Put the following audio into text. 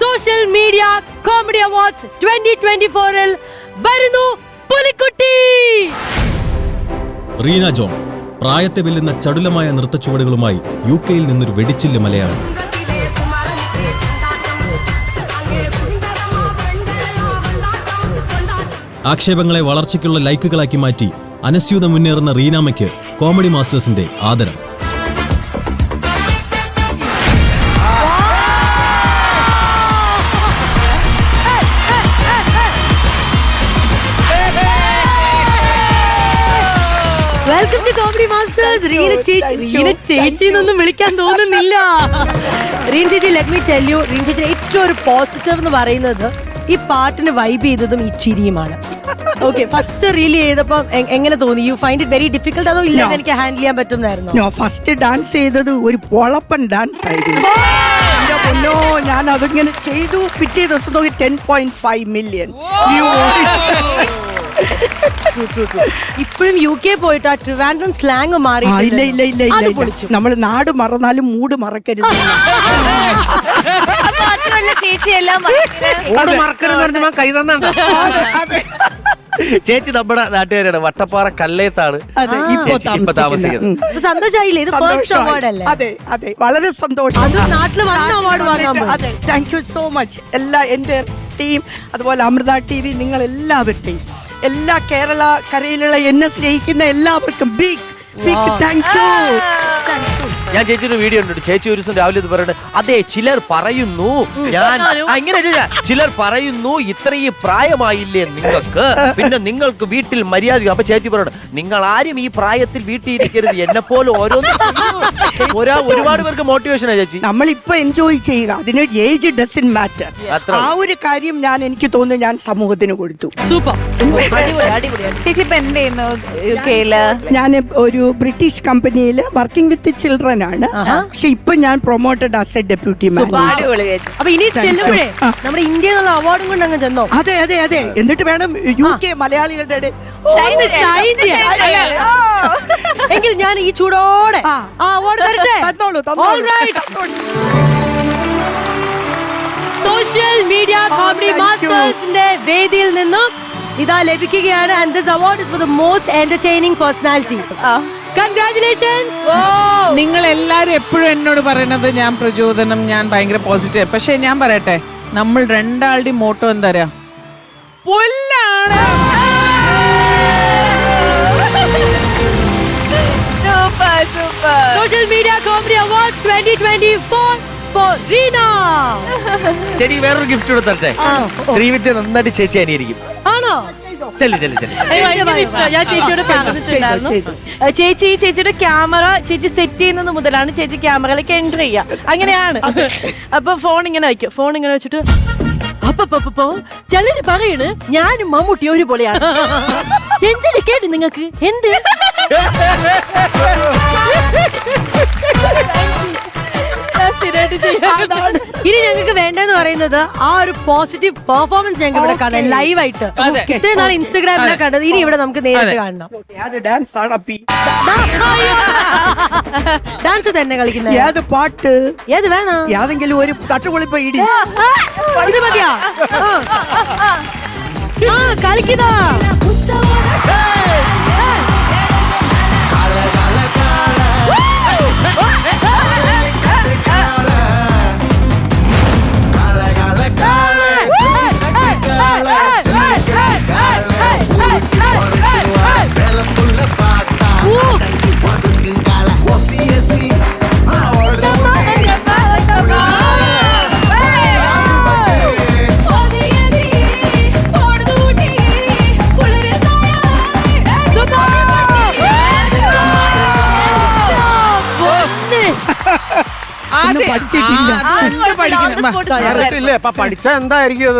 Social media comedy awards 2024 വരുന്നു പുലിക്കുട്ടി. Reena John പ്രായത്തെ വെല്ലുന്ന ചടുലമായ നൃത്തച്ചുവടുകളുമായി UK-യിൽ നിന്നൊരു വെടിച്ചില്ല് മലയാളം. ആക്ഷേപങ്ങളെ വളർച്ചയ്ക്കുള്ള ലൈക്കുകളാക്കി മാറ്റി അനസ്യൂതം മുന്നേറുന്ന റീനാമ്മയ്ക്ക് കോമഡി മാസ്റ്റേഴ്സിന്റെ ആദരം. Welcome to comedy masters. Reena ചേച്ചി എന്നൊന്നും വിളിക്കാൻ തോന്നുന്നില്ല. റീന ചേച്ചി, let me tell you, Reena ചേച്ചി ഏറ്റവും ഒരു പോസിറ്റീവ് എന്ന് പറയുന്നത് ഈ പാട്ടിന് വൈബ് ചെയ്തതും ഈ ചിരിയുമാണ്. ഓക്കെ, ഫസ്റ്റ് റീൽ ചെയ്തപ്പോ എങ്ങനെ തോന്നി? You find it very difficult അതോ ഇല്ല എനിക്ക് ഹാൻഡിൽ ചെയ്യാൻ പറ്റുന്നായിരുന്നു? ഫസ്റ്റ് ഡാൻസ് ചെയ്തത് ഒരു പൊളപ്പൻ ഡാൻസ് ആയിരുന്നു. ഞാൻ അതിങ്ങനെ ചെയ്തു. പിറ്റേ ദിവസം നോക്കി 10.5 മില്യൺ. ഇപ്പോഴും UK പോയിട്ട് ആ ട്രിവാൻഡ്രം സ്ലാങ് മാറി. ഇല്ല, നമ്മൾ നാട് മറന്നാലും മൂട് മറക്കരുത്. ചേച്ചി നമ്മുടെ നാട്ടുകാരാണ്, വട്ടപ്പാറ കല്ലേത്താണ് താമസിക്കുന്നത്. സന്തോഷായില്ലേ? ഇത് ഫസ്റ്റ് അവാർഡ് അല്ലേ? അതെ, വളരെ സന്തോഷം. നാട്ടിൽ വന്ന അവാർഡ് വാങ്ങാൻ. അതെ, താങ്ക് യു സോ മച്ച്. എന്റെ ടീം, അതുപോലെ അമൃത TV, നിങ്ങൾ എല്ലാവരുടെയും, എല്ലാ കേരള കരയിലുള്ള എന്നെ സ്നേഹിക്കുന്ന എല്ലാവർക്കും ബിഗ് താങ്ക് യു. ഞാൻ ചേച്ചിയുടെ വീഡിയോ ഉണ്ട്. ചേച്ചി ഒരു ദിവസം രാവിലെ ഇത് പറയുന്നത്, അതെ ചിലർ പറയുന്നു, ചിലർ പറയുന്നു ഇത്രയും പ്രായമായില്ലേ നിങ്ങൾക്ക്, പിന്നെ നിങ്ങൾക്ക് വീട്ടിൽ മര്യാദ. അപ്പൊ ചേച്ചി പറയണം, നിങ്ങൾ ആരും ഈ പ്രായത്തിൽ വീട്ടിൽ ഇരിക്കരുത്, എന്നെ പോലെ ഒരുപാട് പേർക്ക് മോട്ടിവേഷനാ ചേച്ചി. നമ്മളിപ്പോ എൻജോയ് ചെയ്യുക, അതിന് ഏജ് ഡസന്റ് മാറ്റർ. ആ ഒരു കാര്യം എനിക്ക് തോന്നുന്നു ഞാൻ സമൂഹത്തിന് കൊടുത്തു. സൂപ്പർ. ചേച്ചി ഇപ്പൊ എന്ത് ചെയ്യുന്നു UK-ല്? ഞാൻ ഒരു ബ്രിട്ടീഷ് കമ്പനിയിൽ വർക്കിംഗ് വിത്ത് ചിൽഡ്രൻ ആണ്. പക്ഷെ ഇപ്പൊ ഞാൻ promoted as A deputy manager. അപ്പൊ ഇനി ചെല്ലുമ്പോഴേ നമ്മുടെ ഇന്ത്യയിലുള്ള അവാർഡും കൊണ്ട് അങ്ങ് ചെന്നോ? അതെ, എന്നിട്ട് വേണം UK മലയാളികളുടെ എങ്കിൽ ഞാൻ ഈ ചൂടോടെ അവാർഡ് തരട്ടെ. സോഷ്യൽ മീഡിയ കോമഡി മാസ്റ്റേഴ്സിന്റെ വേദിയിൽ നിന്നും ഇതാ ലഭിക്കുകയാണ്. And this award is for the most entertaining personality. Congratulations. നിങ്ങൾ എല്ലാരും എപ്പോഴും എന്നോട് പറയുന്നത് ഞാൻ പ്രചോദനം, ഞാൻ ഭയങ്കര പോസിറ്റീവ്. പക്ഷെ ഞാൻ പറയട്ടെ, നമ്മൾ രണ്ടാളുടെ മോട്ടോ എന്താ പുല്ലാണ്. Social media comedy award 2024 for Reena. ചേച്ചി വേറൊരു ഗിഫ്റ്റ് കൊടുത്തേ. ശ്രീവിദ്യ നന്നായിട്ട് ചേച്ചി അനുകരിക്കും. ആണോ? ഞാൻ ചേച്ചിയോട് പറഞ്ഞിട്ടുണ്ടായിരുന്നു, ചേച്ചി ചേച്ചിയുടെ ക്യാമറ ചേച്ചി സെറ്റ് ചെയ്യുന്നത് മുതലാണ് ചേച്ചി ക്യാമറയിലേക്ക് എൻ്റർ ചെയ്യുക. അങ്ങനെയാണ്. അപ്പൊ ഫോൺ ഇങ്ങനെ വയ്ക്കും. ഫോൺ ഇങ്ങനെ വെച്ചിട്ട് അപ്പൊ ചിലര് പറയണ് ഞാനും മമ്മൂട്ടി ഒരുപോലെയാണ്. എന്തിനു കേട്ടു നിങ്ങൾക്ക്? എന്ത് ഇനി ഞങ്ങൾക്ക് വേണ്ടെന്ന് പറയുന്നത് ആ ഒരു പോസിറ്റീവ് പെർഫോമൻസ് ഞങ്ങൾക്ക് ഇവിടെ കാണാം ലൈവായിട്ട്. ഇത്രയും നാൾ ഇൻസ്റ്റാഗ്രാമിലാണ് കണ്ടത്, ഇനി ഇവിടെ നമുക്ക് നേരിട്ട് കാണണം. ഡാൻസ് തന്നെ കളിക്കുന്നത്. ഏത് പാട്ട്, ഏത് വേണം? ഏതെങ്കിലും ഒരു തട്ടുപൊളിപ്പ ഇടി. ഇത് മതിയാ? കളിക്കുന്ന പഠിച്ച എന്തായിരിക്കും?